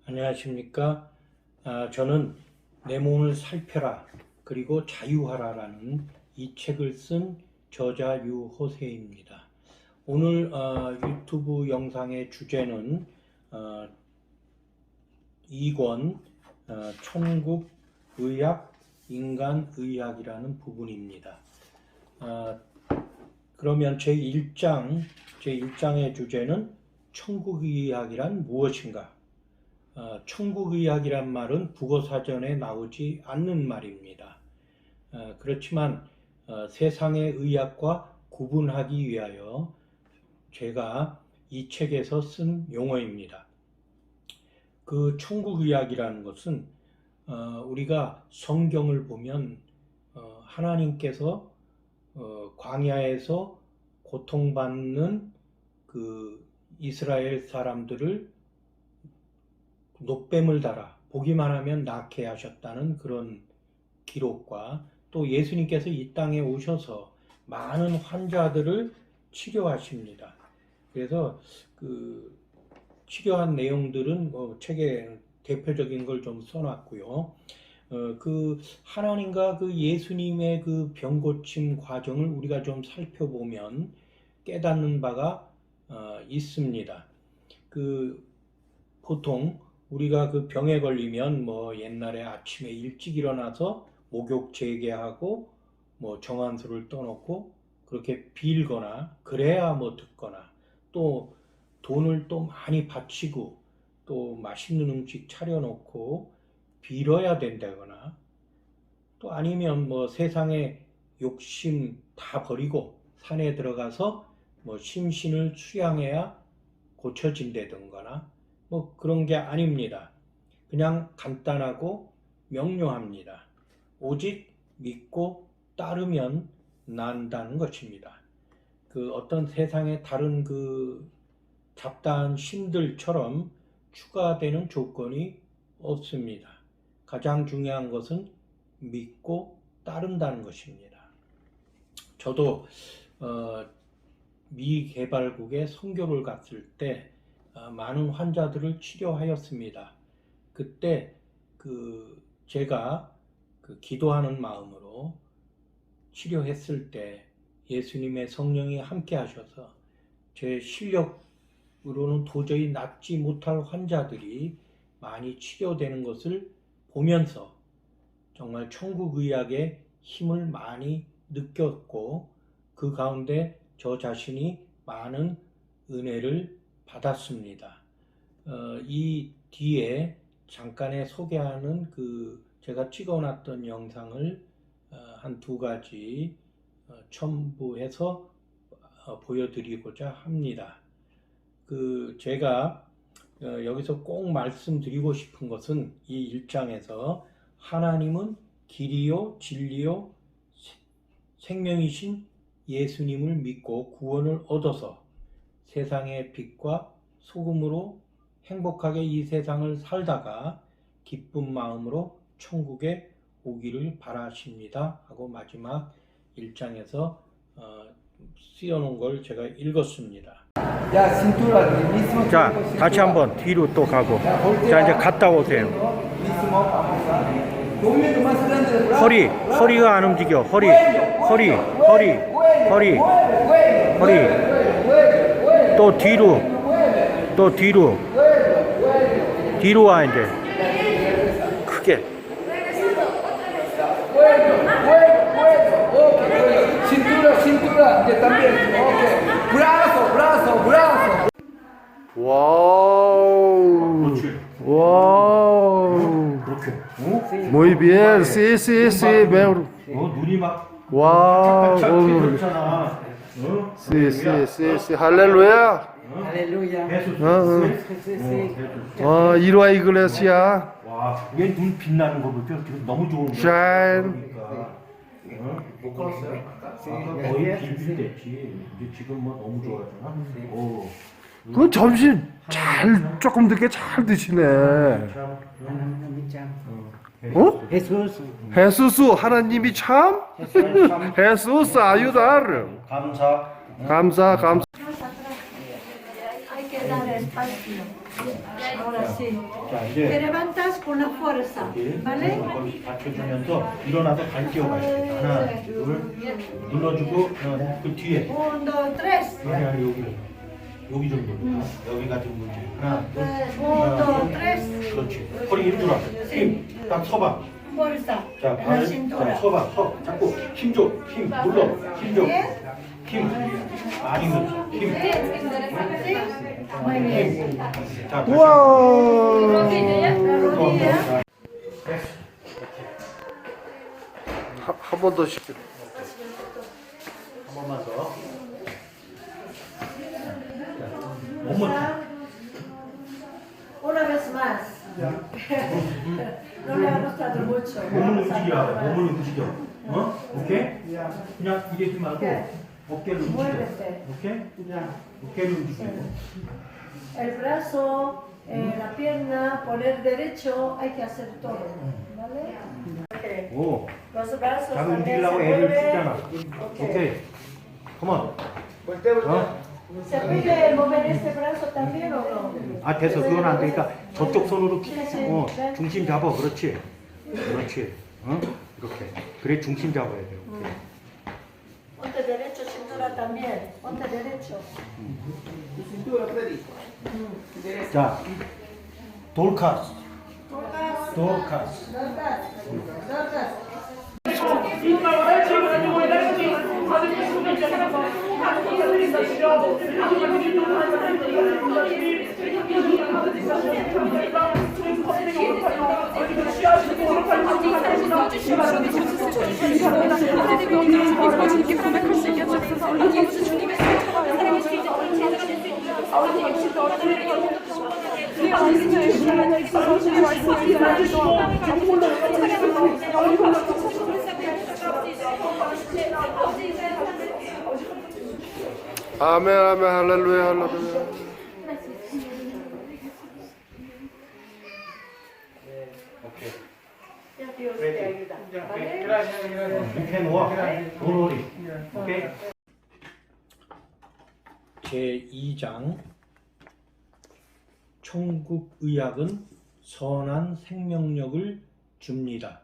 안녕하십니까. 저는 내 몸을 살펴라 그리고 자유하라라는 이 책을 쓴 저자 유호세입니다. 오늘 유튜브 영상의 주제는 2권 천국의학, 인간의학이라는 부분입니다. 그러면 제1장의 주제는 천국의학이란 무엇인가? 천국의학이란 말은 국어사전에 나오지 않는 말입니다. 그렇지만 세상의 의학과 구분하기 위하여 제가 이 책에서 쓴 용어입니다. 그 천국의학이라는 것은 우리가 성경을 보면 하나님께서 광야에서 고통받는 그 이스라엘 사람들을 놋뱀을 달아 보기만 하면 낫게 하셨다는 그런 기록과 또 예수님께서 이 땅에 오셔서 많은 환자들을 치료하십니다. 그래서 그 치료한 내용들은 책에 대표적인 걸 좀 써놨고요. 그 하나님과 그 예수님의 그 병고침 과정을 우리가 좀 살펴보면 깨닫는 바가 있습니다. 그 보통 우리가 그 병에 걸리면 옛날에 아침에 일찍 일어나서 목욕 재개하고 정한수를 떠놓고 그렇게 빌거나 그래야 듣거나 또 돈을 또 많이 바치고 또 맛있는 음식 차려놓고 빌어야 된다거나 또 아니면 세상에 욕심 다 버리고 산에 들어가서 심신을 수양해야 고쳐진다든가 그런 게 아닙니다. 그냥 간단하고 명료합니다. 오직 믿고 따르면 난다는 것입니다. 그 어떤 세상의 다른 그 잡다한 신들처럼 추가되는 조건이 없습니다. 가장 중요한 것은 믿고 따른다는 것입니다. 저도 미개발국에 선교를 갔을 때 많은 환자들을 치료하였습니다. 그때 제가 기도하는 마음으로 치료했을 때 예수님의 성령이 함께 하셔서 제 실력으로는 도저히 낫지 못할 환자들이 많이 치료되는 것을 보면서 정말 천국의학의 힘을 많이 느꼈고 그 가운데 저 자신이 많은 은혜를 받았습니다. 이 뒤에 잠깐에 소개하는 제가 찍어놨던 영상을 한 2가지 첨부해서 보여드리고자 합니다. 제가 여기서 꼭 말씀드리고 싶은 것은 이 1장에서 하나님은 길이요 진리요 생명이신 예수님을 믿고 구원을 얻어서 세상의 빛과 소금으로 행복하게 이 세상을 살다가 기쁜 마음으로 천국에 오기를 바라십니다 하고 마지막 1장에서 쓰여놓은 걸 제가 읽었습니다. 자, 다시 한번 뒤로 또 가고. 자, 이제 갔다 오세요. 허리가 안 움직여. 허리. 또 뒤로 와. 이제 크게 cintura 이제 también brazo 와우. 그렇게. Muy bien, sí, veo. 눈이 막 와우. 그렇잖아. Sí, 할렐루야. Aleluya. Ir a iglesia. 와, 얘 눈 빛나는 거 보죠? 너무 좋은 거. Shine. 못 걸었어요? 거의 빌빌됐지. 이제 지금 너무 좋아하잖아. 오. 그 점심 조금 늦게 잘 드시네. 어? Jesús. 하나님이 참. Jesus ayudar. 감사. 감사. Hay que dar espacio. Ahora sí. 자, Te 이제 levantas con la fuerza, ¿vale? 거기 받쳐주면서 일어나서 발 뛰어가야 돼. 하나, 둘, 눌러주고 그 뒤에. 1, 2, 3. 아니 여기 정도. 여기가 좀 문제. 하나, 둘, 1, 2, 3. 그렇지. 허리 힘들어. 힘. 딱 서봐. Fuerza. 자, En la 발을 cintura. 자, 서봐. 잡고 힘 줘. 힘 눌러. 힘 줘. 힘. 많이 넣어. 힘. ¿Sí? Muy bien. 자, 우와. Rodilla. 한 번 더 시켜. 한 번만 더. 몸을 Una vez más. No le ha gustado mucho. 몸을 움직이라. 몸을 움직여. 오케이? 그냥 이러지 말고 어깨를 움직여. Muévete. 오케이? 어깨를 움직이고. El brazo, la pierna, poner derecho, hay que hacer todo. ¿Vale? 오. Los brazos 자기 también se 움직이려고 애를 mueven. 쓰잖아. 오케이. 컴온. ¿Se puede mover este brazo también o no? 아 됐어. 그건 안 되니까 저쪽 손으로 중심 잡아. 그렇지. 이렇게. 그래 중심 잡아야 돼. 오케이. Ponte derecho, cintura también. Ponte derecho. 자, 돌카스. Dorcas. 돌카스. Dorcas. 아멘 아멘 할렐루야 할렐루야. 오케이. Ya Dios te ayuda. ¿Vale? 이렇게 놓아. 도로리. 오케이. 제2장 천국의학은 선한 생명력을 줍니다.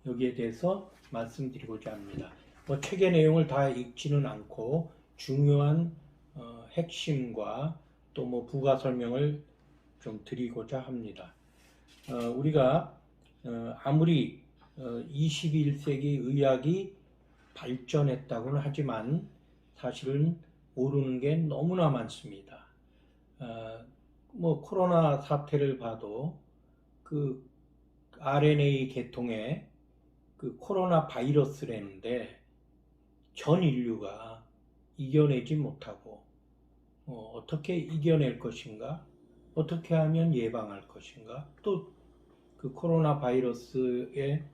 여기에 대해서 말씀드리고자 합니다. 뭐 책의 내용을 다 읽지는 않고 중요한 핵심과 또 뭐 부가 설명을 좀 드리고자 합니다. 우리가 아무리 21세기 의학이 발전했다고는 하지만 사실은 모르는 게 너무나 많습니다. 뭐 코로나 사태를 봐도 그 RNA 계통의 그 코로나 바이러스라는데 전 인류가 이겨내지 못하고 어떻게 이겨낼 것인가, 어떻게 하면 예방할 것인가, 또 그 코로나 바이러스에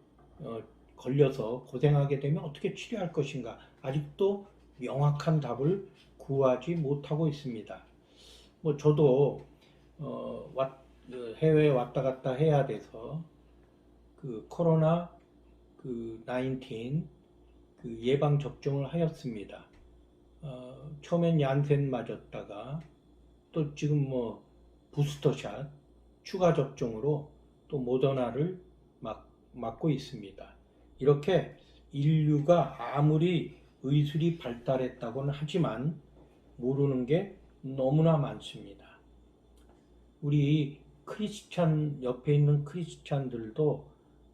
걸려서 고생하게 되면 어떻게 치료할 것인가, 아직도 명확한 답을 구하지 못하고 있습니다. 뭐 저도 해외에 왔다 갔다 해야 돼서 그 코로나 그 19 그 예방 접종을 하였습니다. 처음엔 얀센 맞았다가 또 지금 뭐 부스터샷 추가 접종으로 또 모더나를 맞고 있습니다. 이렇게 인류가 아무리 의술이 발달했다고는 하지만 모르는 게 너무나 많습니다. 우리 크리스찬 옆에 있는 크리스찬들도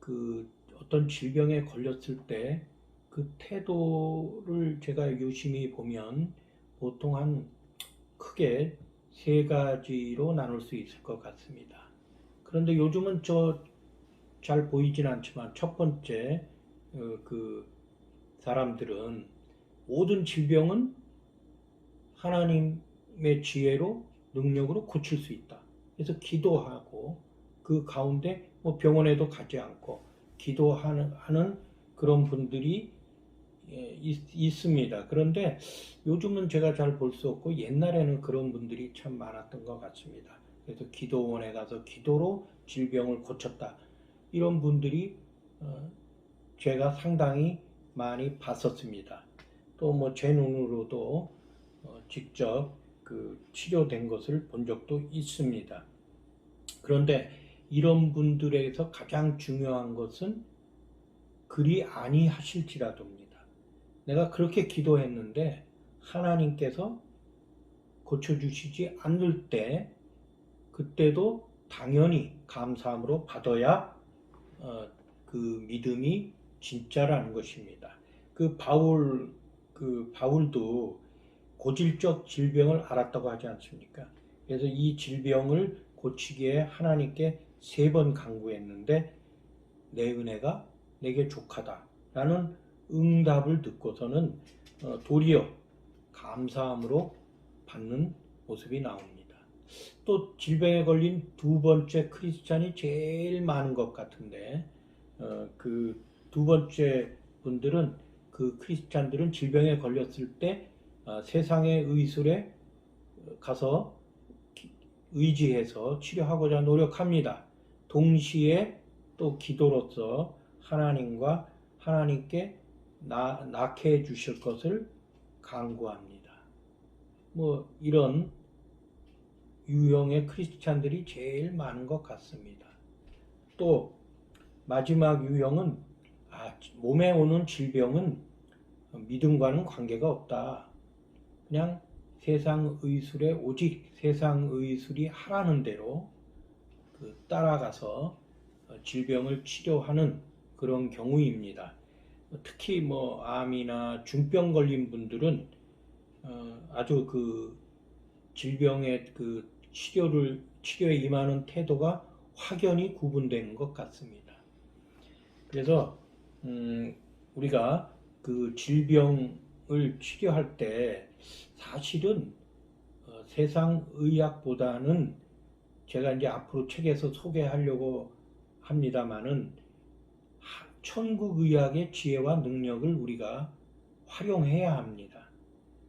그 어떤 질병에 걸렸을 때 그 태도를 제가 유심히 보면 보통 한 크게 세 가지로 나눌 수 있을 것 같습니다. 그런데 요즘은 잘 보이진 않지만 첫 번째 그 사람들은 모든 질병은 하나님의 지혜로 능력으로 고칠 수 있다. 그래서 기도하고 그 가운데 뭐 병원에도 가지 않고 기도하는 그런 분들이 있습니다. 그런데 요즘은 제가 잘 볼 수 없고 옛날에는 그런 분들이 참 많았던 것 같습니다. 그래서 기도원에 가서 기도로 질병을 고쳤다. 이런 분들이 제가 상당히 많이 봤었습니다. 또 뭐 제 눈으로도 직접 그 치료된 것을 본 적도 있습니다. 그런데 이런 분들에게서 가장 중요한 것은 그리 아니하실지라도입니다. 내가 그렇게 기도했는데 하나님께서 고쳐주시지 않을 때 그때도 당연히 감사함으로 받아야 그 믿음이 진짜라는 것입니다. 바울도 고질적 질병을 앓았다고 하지 않습니까? 그래서 이 질병을 고치기에 하나님께 3번 간구했는데 내 은혜가 내게 족하다라는 응답을 듣고서는 도리어 감사함으로 받는 모습이 나옵니다. 또 질병에 걸린 2번째 크리스찬이 제일 많은 것 같은데 그 2번째 분들은 그 크리스찬들은 질병에 걸렸을 때 세상의 의술에 가서 의지해서 치료하고자 노력합니다. 동시에 또 기도로서 하나님께 낫게 해 주실 것을 간구합니다. 뭐 이런 유형의 크리스찬들이 제일 많은 것 같습니다. 또 마지막 유형은 몸에 오는 질병은 믿음과는 관계가 없다. 그냥 세상 의술에 오직 세상 의술이 하라는 대로 따라가서 질병을 치료하는 그런 경우입니다. 특히 뭐 암이나 중병 걸린 분들은 아주 그 질병의 그 치료에 임하는 태도가 확연히 구분되는 것 같습니다. 그래서 우리가 그 질병을 치료할 때 사실은 세상 의학보다는 제가 이제 앞으로 책에서 소개하려고 합니다마는 천국 의학의 지혜와 능력을 우리가 활용해야 합니다.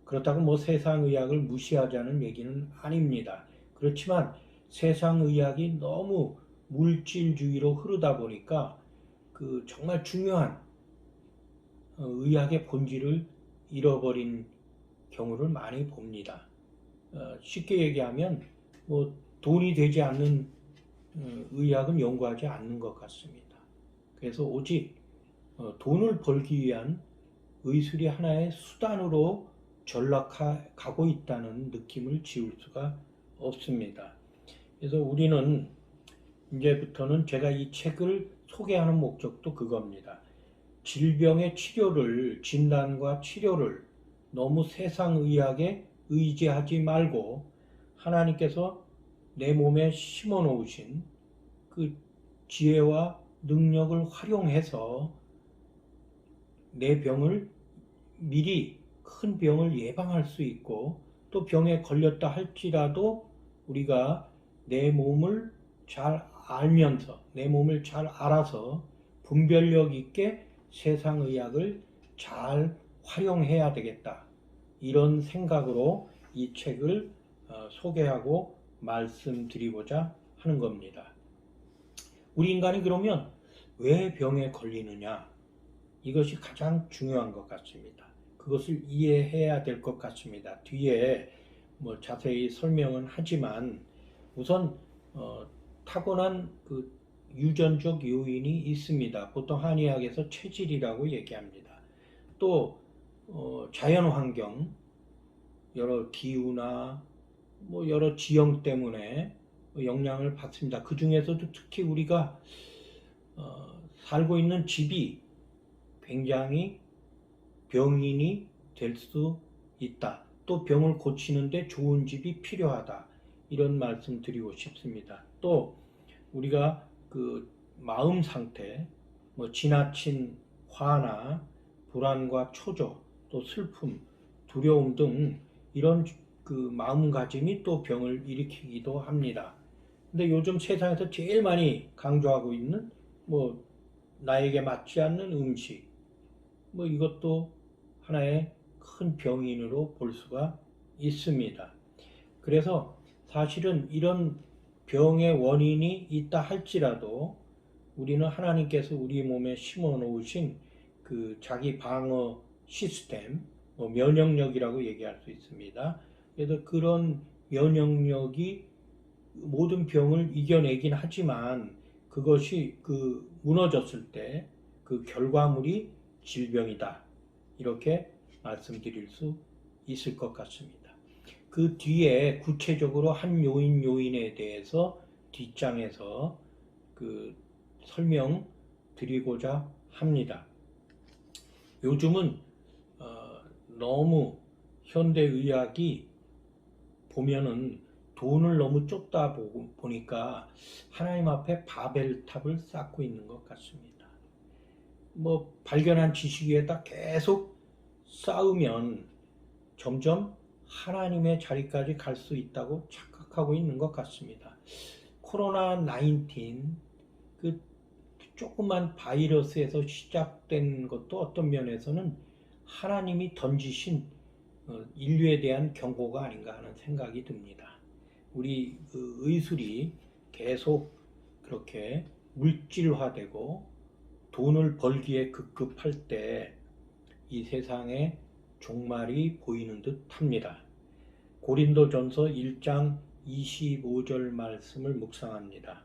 그렇다고 뭐 세상 의학을 무시하자는 얘기는 아닙니다. 그렇지만 세상 의학이 너무 물질주의로 흐르다 보니까 그 정말 중요한 의학의 본질을 잃어버린 경우를 많이 봅니다. 쉽게 얘기하면 뭐 돈이 되지 않는 의학은 연구하지 않는 것 같습니다. 그래서 오직 돈을 벌기 위한 의술이 하나의 수단으로 전락하고 있다는 느낌을 지울 수가 없습니다. 그래서 우리는 이제부터는 제가 이 책을 소개하는 목적도 그겁니다. 질병의 진단과 치료를 너무 세상 의학에 의지하지 말고 하나님께서 내 몸에 심어 놓으신 그 지혜와 능력을 활용해서 내 병을 미리 큰 병을 예방할 수 있고 또 병에 걸렸다 할지라도 우리가 내 몸을 잘 알면서 내 몸을 잘 알아서 분별력 있게 세상 의학을 잘 활용해야 되겠다. 이런 생각으로 이 책을 소개하고 말씀드리고자 하는 겁니다. 우리 인간이 그러면 왜 병에 걸리느냐? 이것이 가장 중요한 것 같습니다. 그것을 이해해야 될 것 같습니다. 뒤에 뭐 자세히 설명은 하지만 우선 타고난 그 유전적 요인이 있습니다. 보통 한의학에서 체질이라고 얘기합니다. 또 자연 환경, 여러 기후나 뭐 여러 지형 때문에 영향을 받습니다. 그 중에서도 특히 우리가 살고 있는 집이 굉장히 병인이 될 수 있다. 또 병을 고치는데 좋은 집이 필요하다. 이런 말씀 드리고 싶습니다. 또 우리가 그 마음 상태, 뭐 지나친 화나 불안과 초조, 또 슬픔, 두려움 등 이런 그 마음가짐이 또 병을 일으키기도 합니다. 근데 요즘 세상에서 제일 많이 강조하고 있는 뭐 나에게 맞지 않는 음식, 뭐 이것도 하나의 큰 병인으로 볼 수가 있습니다. 그래서 사실은 이런 병의 원인이 있다 할지라도 우리는 하나님께서 우리 몸에 심어 놓으신 그 자기 방어 시스템, 뭐 면역력이라고 얘기할 수 있습니다. 그래서 그런 면역력이 모든 병을 이겨내긴 하지만 그것이 그 무너졌을 때 그 결과물이 질병이다. 이렇게 말씀드릴 수 있을 것 같습니다. 그 뒤에 구체적으로 한 요인에 대해서 뒷장에서 그 설명 드리고자 합니다. 요즘은 너무 현대의학이 보면은 돈을 너무 쫓다 보니까 하나님 앞에 바벨탑을 쌓고 있는 것 같습니다. 뭐 발견한 지식 위에다 계속 쌓으면 점점 하나님의 자리까지 갈 수 있다고 착각하고 있는 것 같습니다. 코로나 19 그 조그만 바이러스에서 시작된 것도 어떤 면에서는 하나님이 던지신 인류에 대한 경고가 아닌가 하는 생각이 듭니다. 우리 의술이 계속 그렇게 물질화되고 돈을 벌기에 급급할 때 이 세상에 종말이 보이는 듯 합니다. 고린도전서 1장 25절 말씀을 묵상합니다.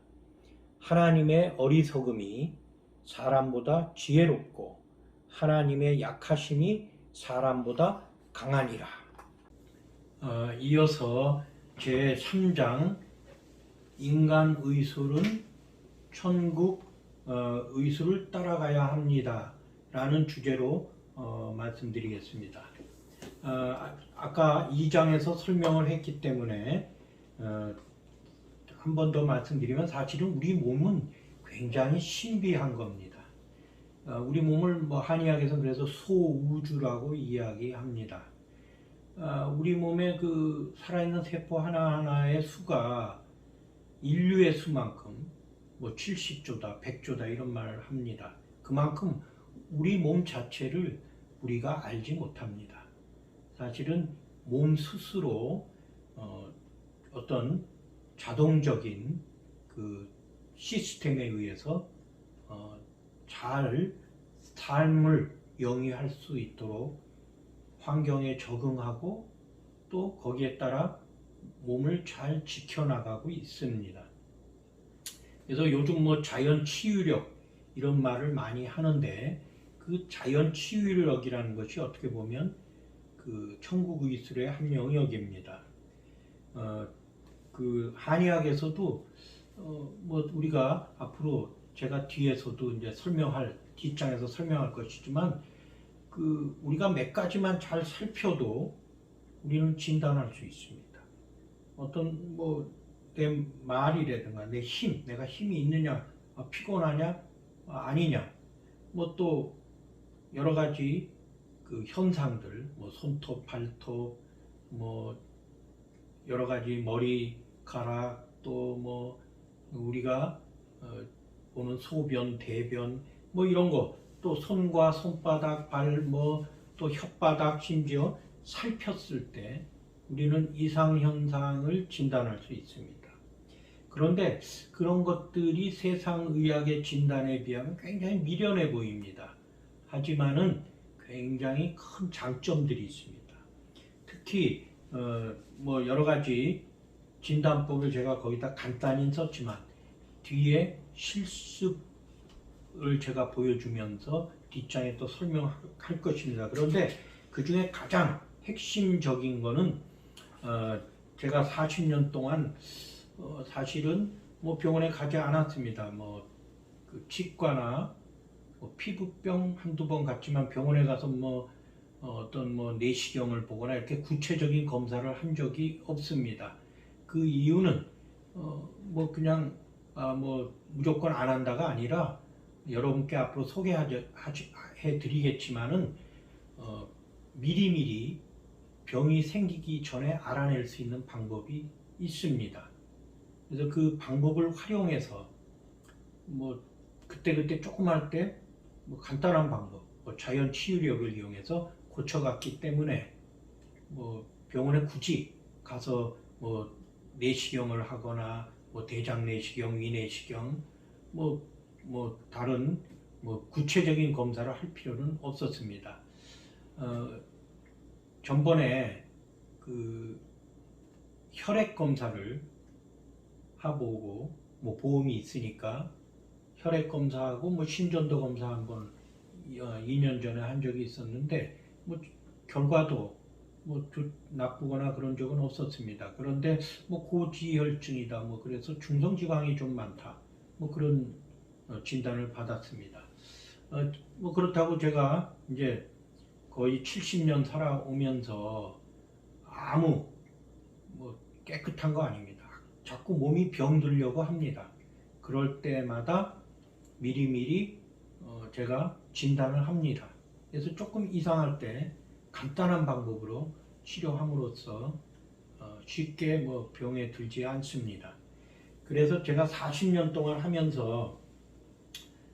하나님의 어리석음이 사람보다 지혜롭고 하나님의 약하심이 사람보다 강하니라. 이어서 제3장 인간 의술은 천국 의술을 따라가야 합니다. 라는 주제로 말씀드리겠습니다. 아까 2장에서 설명을 했기 때문에 한 번 더 말씀드리면 사실은 우리 몸은 굉장히 신비한 겁니다. 우리 몸을 뭐 한의학에서는 그래서 소우주라고 이야기합니다. 우리 몸의 그 살아있는 세포 하나하나의 수가 인류의 수만큼 뭐 70조다, 100조다 이런 말을 합니다. 그만큼 우리 몸 자체를 우리가 알지 못합니다. 사실은 몸 스스로 어떤 자동적인 그 시스템에 의해서 잘 삶을 영위할 수 있도록 환경에 적응하고 또 거기에 따라 몸을 잘 지켜나가고 있습니다. 그래서 요즘 뭐 자연 치유력 이런 말을 많이 하는데 그 자연 치유력이라는 것이 어떻게 보면 그 천국 의술의 한 영역입니다. 그 한의학에서도 뭐 우리가 앞으로 제가 뒤에서도 이제 뒷장에서 설명할 것이지만 그 우리가 몇 가지만 잘 살펴도 우리는 진단할 수 있습니다. 어떤 뭐 내 말이라든가 내가 힘이 있느냐, 피곤하냐, 아니냐, 뭐 또 여러 가지 그 현상들, 뭐 손톱, 발톱, 뭐 여러 가지 머리카락, 또 뭐 우리가 보는 소변, 대변, 뭐 이런 거, 또 손과 손바닥, 발, 뭐 또 혓바닥, 심지어 살폈을 때 우리는 이상 현상을 진단할 수 있습니다. 그런데 그런 것들이 세상 의학의 진단에 비하면 굉장히 미련해 보입니다. 하지만은 굉장히 큰 장점들이 있습니다. 특히 뭐 여러 가지 진단법을 제가 거기다 간단히 썼지만 뒤에 실습을 제가 보여주면서 뒷장에 또 설명할 것입니다. 그런데 그 중에 가장 핵심적인 거는 제가 40년 동안 사실은 뭐 병원에 가지 않았습니다. 그 치과나 뭐 피부병 한두 번 갔지만 병원에 가서 뭐 어떤 뭐 내시경을 보거나 이렇게 구체적인 검사를 한 적이 없습니다. 그 이유는 뭐 그냥 뭐 무조건 안 한다가 아니라 여러분께 앞으로 소개해드리겠지만은 미리미리 병이 생기기 전에 알아낼 수 있는 방법이 있습니다. 그래서 그 방법을 활용해서 뭐 그때 조그만 때 뭐 간단한 방법, 뭐 자연 치유력을 이용해서 고쳐갔기 때문에 뭐 병원에 굳이 가서 뭐 내시경을 하거나 뭐 대장 내시경, 위 내시경, 뭐 다른 뭐 구체적인 검사를 할 필요는 없었습니다. 전번에 그 혈액 검사를 하고 뭐 보험이 있으니까 혈액 검사하고 뭐 심전도 검사 한번 2년 전에 한 적이 있었는데 뭐 결과도 뭐 나쁘거나 그런 적은 없었습니다. 그런데 뭐 고지혈증이다 뭐 그래서 중성지방이 좀 많다 뭐 그런 진단을 받았습니다. 뭐 그렇다고 제가 이제 거의 70년 살아오면서 아무 뭐 깨끗한 거 아닙니다. 자꾸 몸이 병들려고 합니다. 그럴 때마다 미리미리 제가 진단을 합니다. 그래서 조금 이상할 때 간단한 방법으로 치료함으로써 쉽게 뭐 병에 들지 않습니다. 그래서 제가 40년 동안 하면서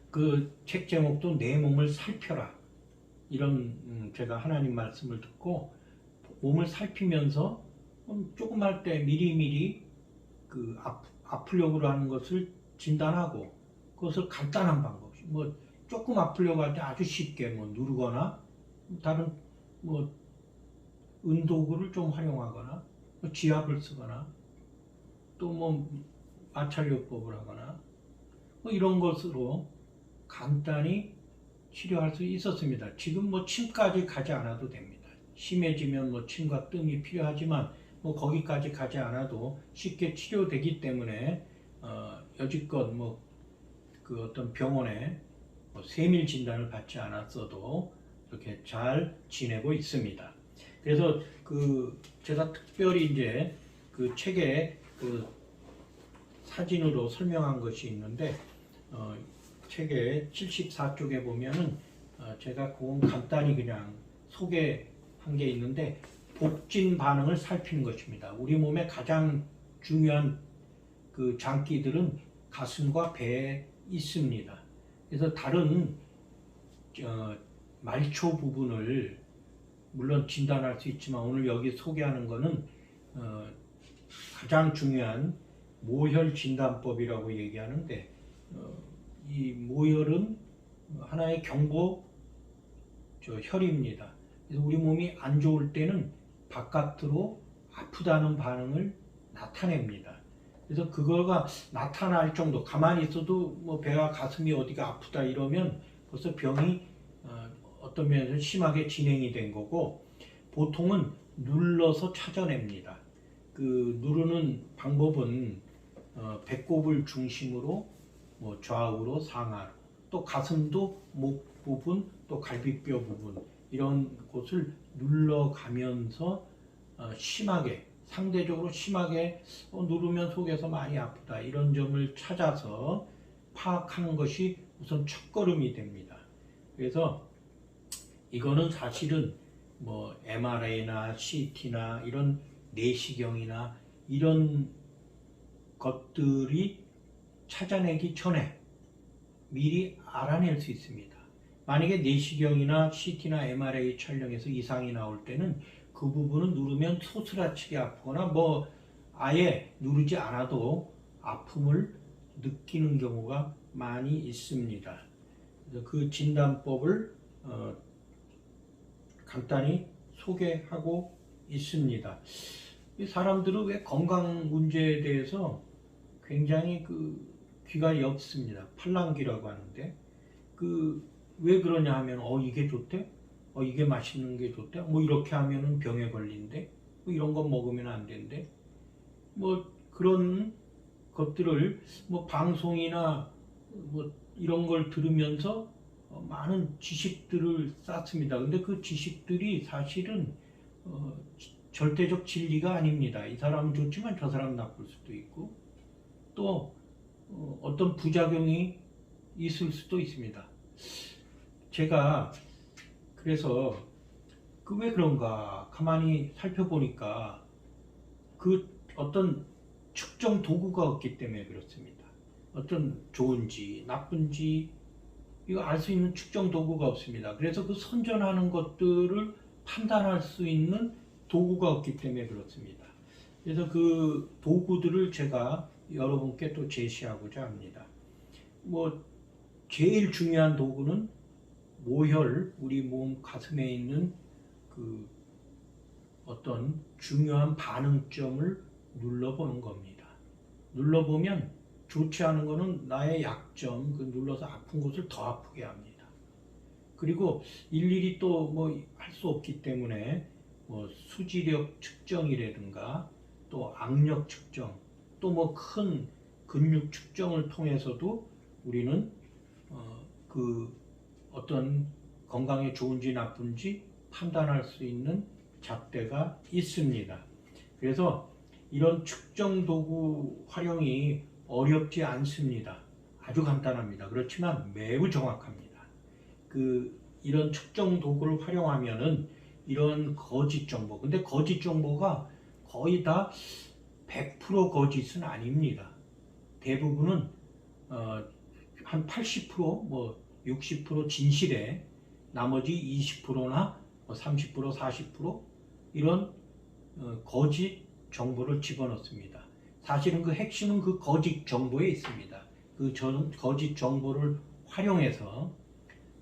그 책 제목도 내 몸을 살펴라 이런 제가 하나님 말씀을 듣고 몸을 살피면서 조금 할 때 미리미리 그 아프려고 하는 것을 진단하고 그것을 간단한 방법 뭐 조금 아프려고 할 때 아주 쉽게 뭐 누르거나 다른 뭐 은도구를 좀 활용하거나 뭐 지압을 쓰거나 또 뭐 마찰요법을 하거나 뭐 이런 것으로 간단히 치료할 수 있었습니다. 지금 뭐 침까지 가지 않아도 됩니다. 심해지면 뭐 침과 뜸이 필요하지만 뭐 거기까지 가지 않아도 쉽게 치료되기 때문에 여지껏 뭐 그 어떤 병원에 뭐 세밀 진단을 받지 않았어도 이렇게 잘 지내고 있습니다. 그래서 그 제가 특별히 이제 그 책에 그 사진으로 설명한 것이 있는데 책의 74쪽에 보면은 제가 그건 간단히 그냥 소개한 게 있는데 복진 반응을 살피는 것입니다. 우리 몸의 가장 중요한 그 장기들은 가슴과 배에 있습니다. 그래서 다른 말초 부분을 물론 진단할 수 있지만 오늘 여기 소개하는 것은 가장 중요한 모혈 진단법이라고 얘기하는데 이 모혈은 하나의 경보 혈입니다. 그래서 우리 몸이 안 좋을 때는 바깥으로 아프다는 반응을 나타냅니다. 그래서 그거가 나타날 정도 가만히 있어도 뭐 배와 가슴이 어디가 아프다 이러면 벌써 병이 어떤 면에서 심하게 진행이 된 거고 보통은 눌러서 찾아냅니다. 그 누르는 방법은 배꼽을 중심으로 뭐 좌우로 상하로 또 가슴도 목 부분 또 갈비뼈 부분 이런 곳을 눌러가면서 심하게 상대적으로 심하게 누르면 속에서 많이 아프다 이런 점을 찾아서 파악하는 것이 우선 첫걸음이 됩니다. 그래서 이거는 사실은 뭐 MRI나 CT나 이런 내시경이나 이런 것들이 찾아내기 전에 미리 알아낼 수 있습니다. 만약에 내시경이나 CT나 MRI 촬영에서 이상이 나올 때는 그 부분은 누르면 소스라치게 아프거나 뭐 아예 누르지 않아도 아픔을 느끼는 경우가 많이 있습니다. 그래서 그 진단법을 간단히 소개하고 있습니다. 이 사람들은 왜 건강 문제에 대해서 굉장히 그 귀가 엽습니다. 팔랑귀라고 하는데 그 왜 그러냐 하면 이게 좋대? 이게 맛있는 게 좋대? 뭐 이렇게 하면은 병에 걸린대? 뭐 이런 거 먹으면 안 된대? 뭐 그런 것들을 뭐 방송이나 뭐 이런 걸 들으면서 많은 지식들을 쌓습니다. 근데 그 지식들이 사실은 절대적 진리가 아닙니다. 이 사람은 좋지만 저 사람은 나쁠 수도 있고 또 어떤 부작용이 있을 수도 있습니다. 제가 그래서 그 왜 그런가 가만히 살펴보니까 그 어떤 측정 도구가 없기 때문에 그렇습니다. 어떤 좋은지 나쁜지 이거 알 수 있는 측정 도구가 없습니다. 그래서 그 선전하는 것들을 판단할 수 있는 도구가 없기 때문에 그렇습니다. 그래서 그 도구들을 제가 여러분께 또 제시하고자 합니다. 뭐 제일 중요한 도구는 모혈, 우리 몸 가슴에 있는 그 어떤 중요한 반응점을 눌러보는 겁니다. 눌러보면 좋지 않은 거는 나의 약점, 그 눌러서 아픈 곳을 더 아프게 합니다. 그리고 일일이 또 뭐 할 수 없기 때문에 뭐 수지력 측정이라든가 또 악력 측정, 또 뭐 큰 근육 측정을 통해서도 우리는 그 어떤 건강에 좋은지 나쁜지 판단할 수 있는 잣대가 있습니다. 그래서 이런 측정 도구 활용이 어렵지 않습니다. 아주 간단합니다. 그렇지만 매우 정확합니다. 이런 측정 도구를 활용하면은 이런 거짓 정보, 근데 거짓 정보가 거의 다 100% 거짓은 아닙니다. 대부분은 한 80%, 뭐 60% 진실에 나머지 20%나 30%, 40% 이런 거짓 정보를 집어넣습니다. 사실은 그 핵심은 그 거짓 정보에 있습니다. 그 거짓 정보를 활용해서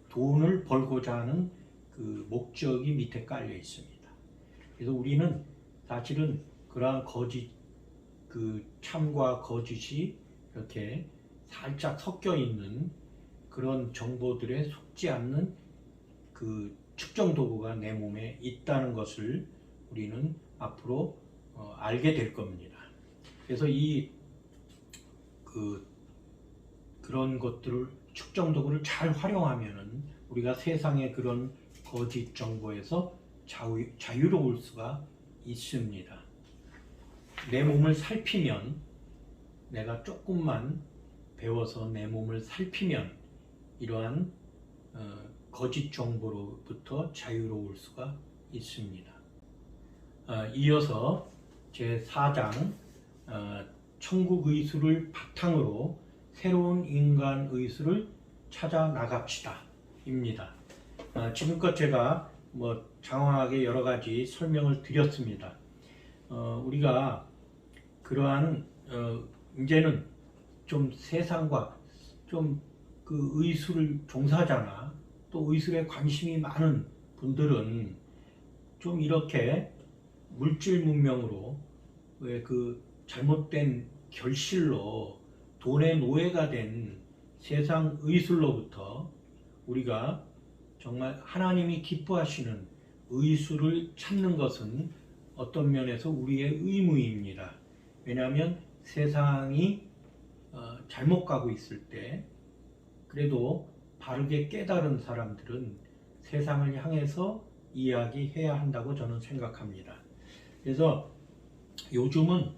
돈을 벌고자 하는 그 목적이 밑에 깔려 있습니다. 그래서 우리는 사실은 그러한 거짓, 그 참과 거짓이 이렇게 살짝 섞여 있는 그런 정보들에 속지 않는 그 측정 도구가 내 몸에 있다는 것을 우리는 앞으로 알게 될 겁니다. 그래서 그런 것들을 측정 도구를 잘 활용하면은 우리가 세상의 그런 거짓 정보에서 자유로울 수가 있습니다. 내 몸을 살피면, 내가 조금만 배워서 내 몸을 살피면 이러한 거짓 정보로부터 자유로울 수가 있습니다. 이어서 제4장 천국 의술을 바탕으로 새로운 인간 의술을 찾아 나갑시다 입니다. 지금껏 제가 뭐 장황하게 여러 가지 설명을 드렸습니다. 우리가 그러한 이제는 좀 세상과 좀 그 의술을 종사자나 또 의술에 관심이 많은 분들은 좀 이렇게 물질 문명으로 왜 그 잘못된 결실로 돈의 노예가 된 세상 의술로부터 우리가 정말 하나님이 기뻐하시는 의술을 찾는 것은 어떤 면에서 우리의 의무입니다. 왜냐하면 세상이 잘못 가고 있을 때 그래도 바르게 깨달은 사람들은 세상을 향해서 이야기해야 한다고 저는 생각합니다. 그래서 요즘은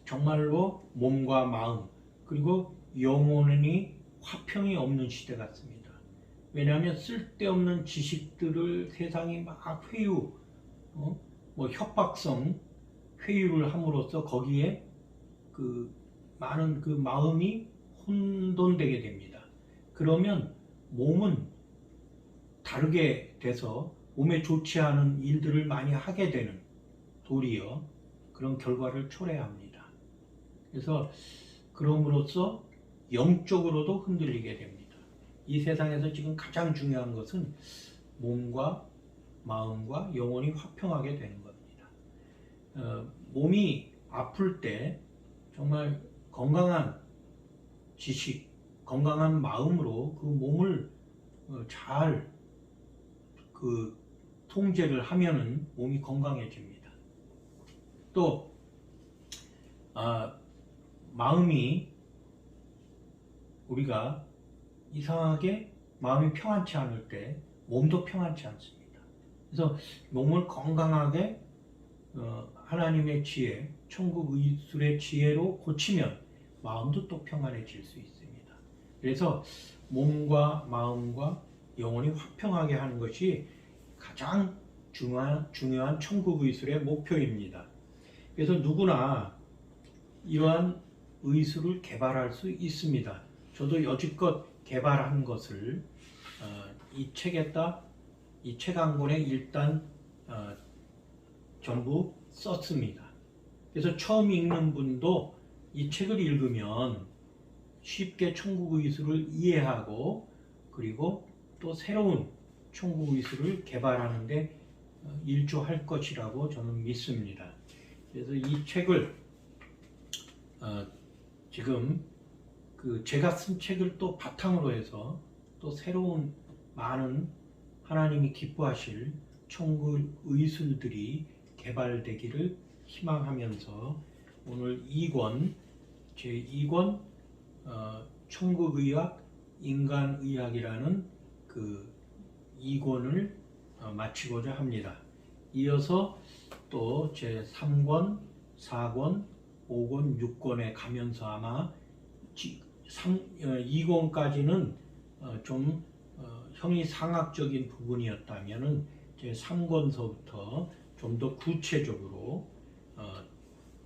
정말로 몸과 마음 그리고 영혼이 화평이 없는 시대 같습니다. 왜냐하면 쓸데없는 지식들을 세상이 막 뭐 협박성 회유를 함으로써 거기에 그 많은 그 마음이 혼돈되게 됩니다. 그러면 몸은 다르게 돼서 몸에 좋지 않은 일들을 많이 하게 되는 도리어 그런 결과를 초래합니다. 그래서 그럼으로써 영적으로도 흔들리게 됩니다. 이 세상에서 지금 가장 중요한 것은 몸과 마음과 영혼이 화평하게 되는 겁니다. 몸이 아플 때 정말 건강한 지식, 건강한 마음으로 그 몸을 잘 통제를 하면은 몸이 건강해집니다. 또 마음이 우리가 이상하게 마음이 평안치 않을 때 몸도 평안치 않습니다. 그래서 몸을 건강하게 하나님의 지혜, 천국 의술의 지혜로 고치면 마음도 또 평안해질 수 있습니다. 그래서 몸과 마음과 영혼이 화평하게 하는 것이 가장 중요한 천국 의술의 목표입니다. 그래서 누구나 이러한 의술을 개발할 수 있습니다. 저도 여지껏 개발한 것을 이 책 한 권에 일단 전부 썼습니다. 그래서 처음 읽는 분도 이 책을 읽으면 쉽게 천국 의술을 이해하고 그리고 또 새로운 천국 의술을 개발하는 데 일조할 것이라고 저는 믿습니다. 그래서 이 책을 지금 그 제가 쓴 책을 또 바탕으로 해서 또 새로운 많은 하나님이 기뻐하실 천국 의술들이 개발되기를 희망하면서 오늘 2권 제2권 천국의학, 인간의학이라는 그 2권을 마치고자 합니다. 이어서 또 제3권, 4권, 5권, 6권에 가면서 아마 2권까지는 좀 형이상학적인 부분이었다면은 제 3권서부터 좀 더 구체적으로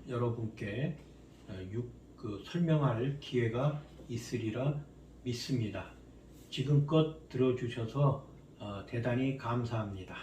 여러분께 설명할 기회가 있으리라 믿습니다. 지금껏 들어주셔서 대단히 감사합니다.